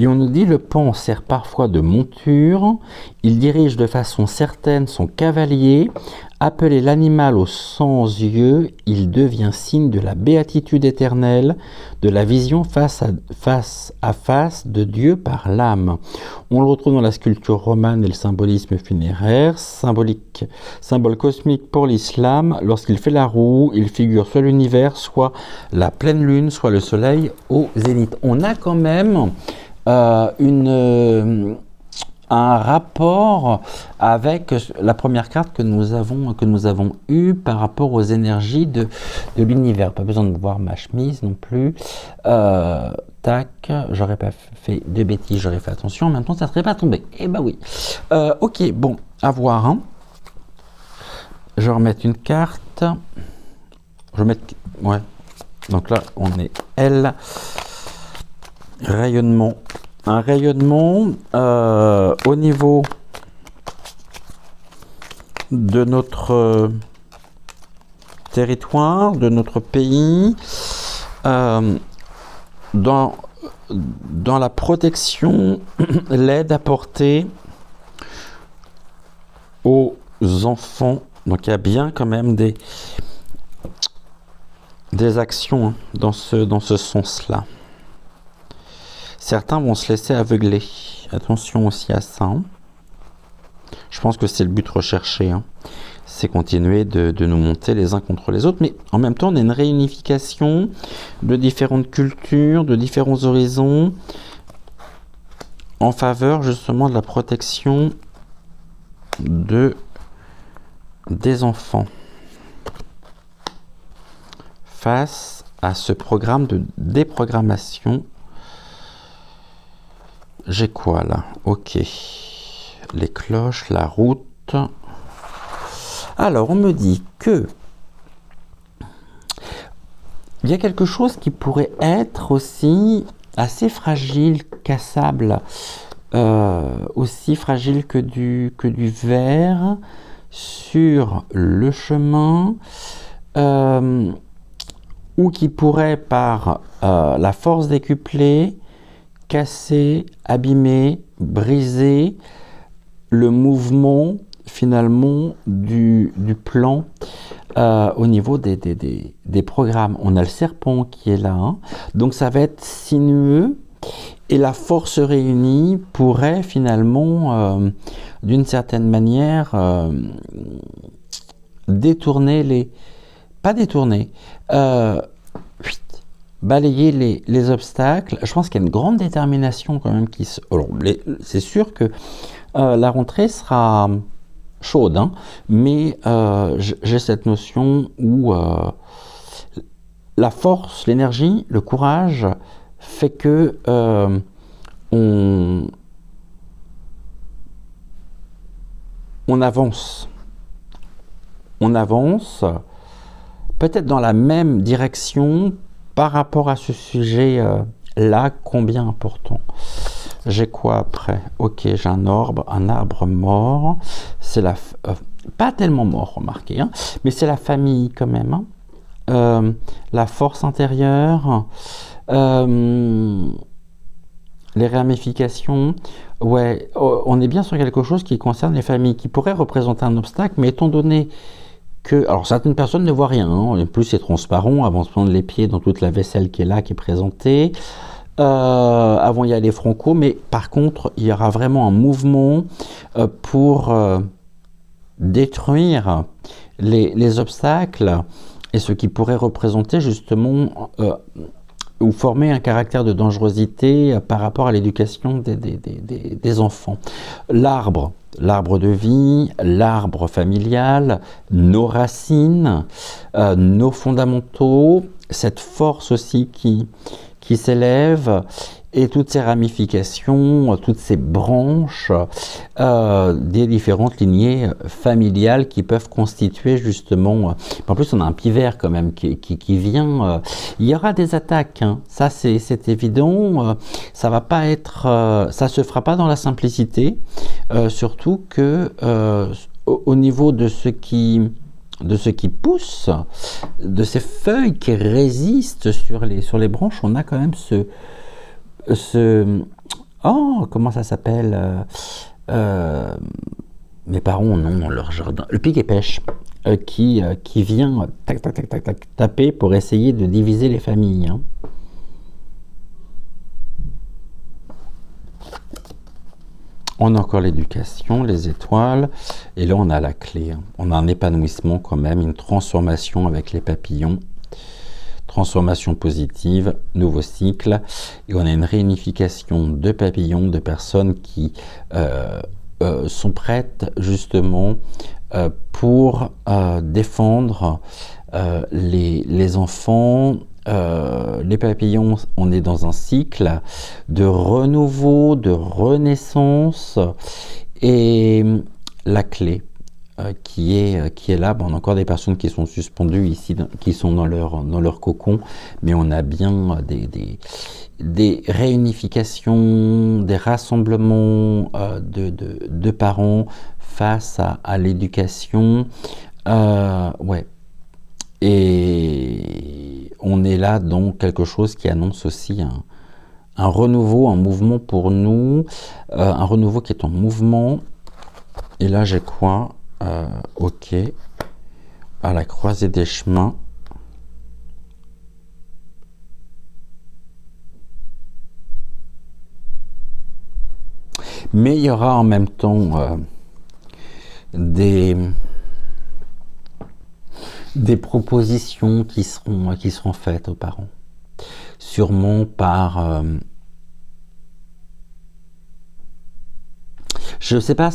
Et on nous dit le pan sert parfois de monture, il dirige de façon certaine son cavalier, appelé l'animal aux 100 yeux, il devient signe de la béatitude éternelle, de la vision face à face de Dieu par l'âme. On le retrouve dans la sculpture romane et le symbolisme funéraire, symbole cosmique pour l'islam. Lorsqu'il fait la roue, il figure soit l'univers, soit la pleine lune, soit le soleil au zénith. On a quand même un rapport avec la première carte que nous avons eue par rapport aux énergies de l'univers. Pas besoin de voir ma chemise non plus. Tac, j'aurais pas fait de bêtises, j'aurais fait attention. En même temps, ça ne serait pas tombé. Eh ben oui. Ok, bon, à voir. Hein. Je vais remettre une carte. Je vais mettre... Ouais. Donc là, on est L. Rayonnement. Un rayonnement au niveau de notre territoire, de notre pays, dans la protection, l'aide apportée aux enfants. Donc il y a bien quand même des actions hein, dans ce sens-là. Certains vont se laisser aveugler. Attention aussi à ça. Hein. Je pense que c'est le but recherché. Hein. C'est continuer de nous monter les uns contre les autres. Mais en même temps, on a une réunification de différentes cultures, de différents horizons, en faveur justement de la protection des enfants. Face à ce programme de déprogrammation. J'ai quoi là? Ok. Les cloches, la route. Alors, on me dit que il y a quelque chose qui pourrait être aussi assez fragile, cassable, aussi fragile que du verre sur le chemin. ou qui pourrait, par la force décuplée, casser, abîmer, briser le mouvement finalement du plan au niveau des programmes. On a le serpent qui est là, hein. Donc ça va être sinueux, et la force réunie pourrait finalement, d'une certaine manière, détourner les... Pas détourner, balayer les obstacles. Je pense qu'il y a une grande détermination quand même qui se... Alors, c'est sûr que la rentrée sera chaude, hein, mais j'ai cette notion où la force, l'énergie, le courage fait que on avance. On avance peut-être dans la même direction par rapport à ce sujet-là, combien important. J'ai quoi après? Ok, j'ai un arbre mort. C'est pas tellement mort, remarquez, hein, mais c'est la famille quand même, hein. La force intérieure, les ramifications. Ouais, on est bien sur quelque chose qui concerne les familles, qui pourrait représenter un obstacle, mais étant donné que, alors certaines personnes ne voient rien, hein, en plus c'est transparent, avant de prendre les pieds dans toute la vaisselle qui est là, qui est présentée. Avant il y a les Franco, mais par contre il y aura vraiment un mouvement pour détruire les obstacles et ce qui pourrait représenter justement ou former un caractère de dangerosité par rapport à l'éducation des enfants. L'arbre de vie, l'arbre familial, nos racines, nos fondamentaux, cette force aussi qui s'élève, et toutes ces ramifications, toutes ces branches des différentes lignées familiales qui peuvent constituer justement... En plus, on a un pivert quand même qui vient... il y aura des attaques, hein. Ça c'est évident. Ça va pas être... ça se fera pas dans la simplicité. Surtout que au niveau de ce qui pousse, de ces feuilles qui résistent sur les branches, on a quand même oh, comment ça s'appelle, mes parents ont leur jardin, le pic et pêche, qui vient tac, tac, tac, tac, tac, taper pour essayer de diviser les familles, hein. On a encore l'éducation, les étoiles, et là on a la clé, hein. On a un épanouissement quand même, une transformation avec les papillons, transformation positive, nouveau cycle, et on a une réunification de papillons, de personnes qui sont prêtes justement pour défendre les enfants. Les papillons, on est dans un cycle de renouveau, de renaissance, et la clé qui est là, on a encore des personnes qui sont suspendues ici, qui sont dans leur cocon, mais on a bien des réunifications, des rassemblements de parents face à l'éducation, ouais. Et on est là dans quelque chose qui annonce aussi un renouveau, un mouvement pour nous, un renouveau qui est en mouvement. Et là j'ai quoi? Ok, à la croisée des chemins. Mais il y aura en même temps des propositions qui seront faites aux parents, sûrement par je sais pas,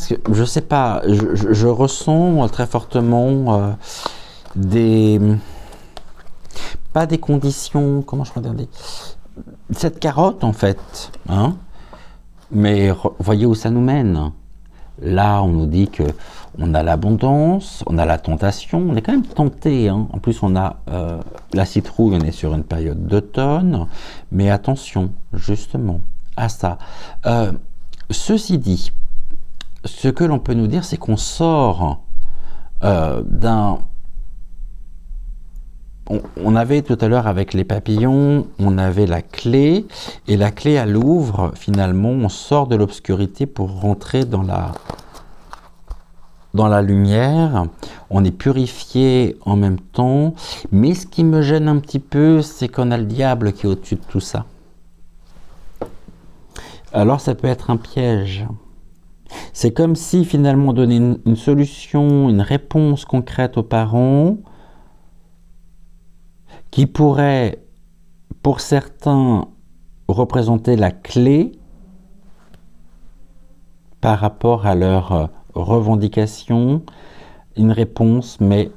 je ressens très fortement pas des conditions, comment je pourrais dire, cette carotte en fait, hein, mais voyez où ça nous mène. Là, on nous dit que on a l'abondance, on a la tentation, on est quand même tenté, hein. En plus, on a la citrouille, on est sur une période d'automne, mais attention, justement, à ça. Ceci dit, ce que l'on peut nous dire, c'est qu'on sort d'un... on avait tout à l'heure avec les papillons, on avait la clé, et la clé, elle ouvre, finalement, on sort de l'obscurité pour rentrer dans la lumière, on est purifié en même temps, mais ce qui me gêne un petit peu, c'est qu'on a le diable qui est au-dessus de tout ça. Alors ça peut être un piège. C'est comme si finalement on donnait une solution, une réponse concrète aux parents, qui pourrait, pour certains, représenter la clé par rapport à leur revendication, une réponse, mais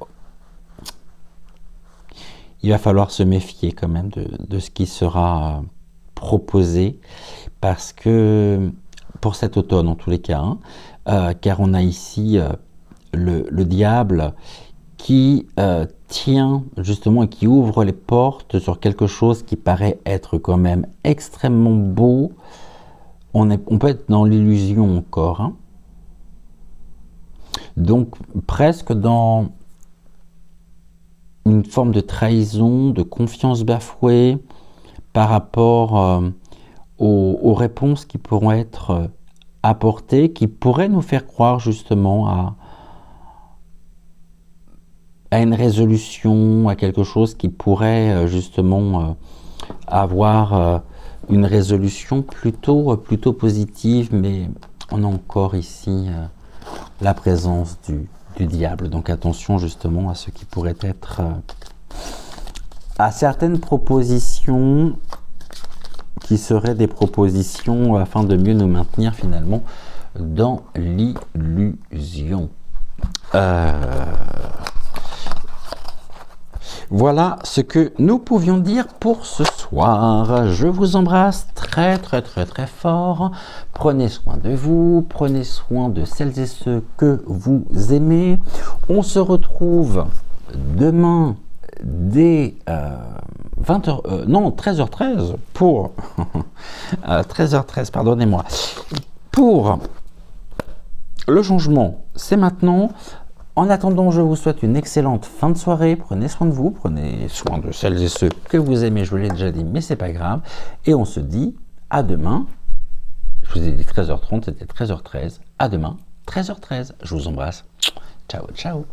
il va falloir se méfier quand même de ce qui sera proposé, parce que pour cet automne en tous les cas, car on a ici le diable qui tient justement et qui ouvre les portes sur quelque chose qui paraît être quand même extrêmement beau. On peut être dans l'illusion encore, hein. Donc presque dans une forme de trahison, de confiance bafouée par rapport aux réponses qui pourront être apportées, qui pourraient nous faire croire justement à une résolution, à quelque chose qui pourrait justement avoir une résolution plutôt positive, mais on a encore ici la présence du diable. Donc attention justement à ce qui pourrait être à certaines propositions qui seraient des propositions afin de mieux nous maintenir finalement dans l'illusion. Voilà ce que nous pouvions dire pour ce soir. Je vous embrasse très fort. Prenez soin de vous, prenez soin de celles et ceux que vous aimez. On se retrouve demain dès 13h13 pour 13h13, pardonnez-moi, pour le changement. C'est maintenant. En attendant, je vous souhaite une excellente fin de soirée. Prenez soin de vous, prenez soin de celles et ceux que vous aimez. Je vous l'ai déjà dit, mais c'est pas grave. Et on se dit à demain. Je vous ai dit 13h30, c'était 13h13. À demain, 13h13. Je vous embrasse. Ciao, ciao.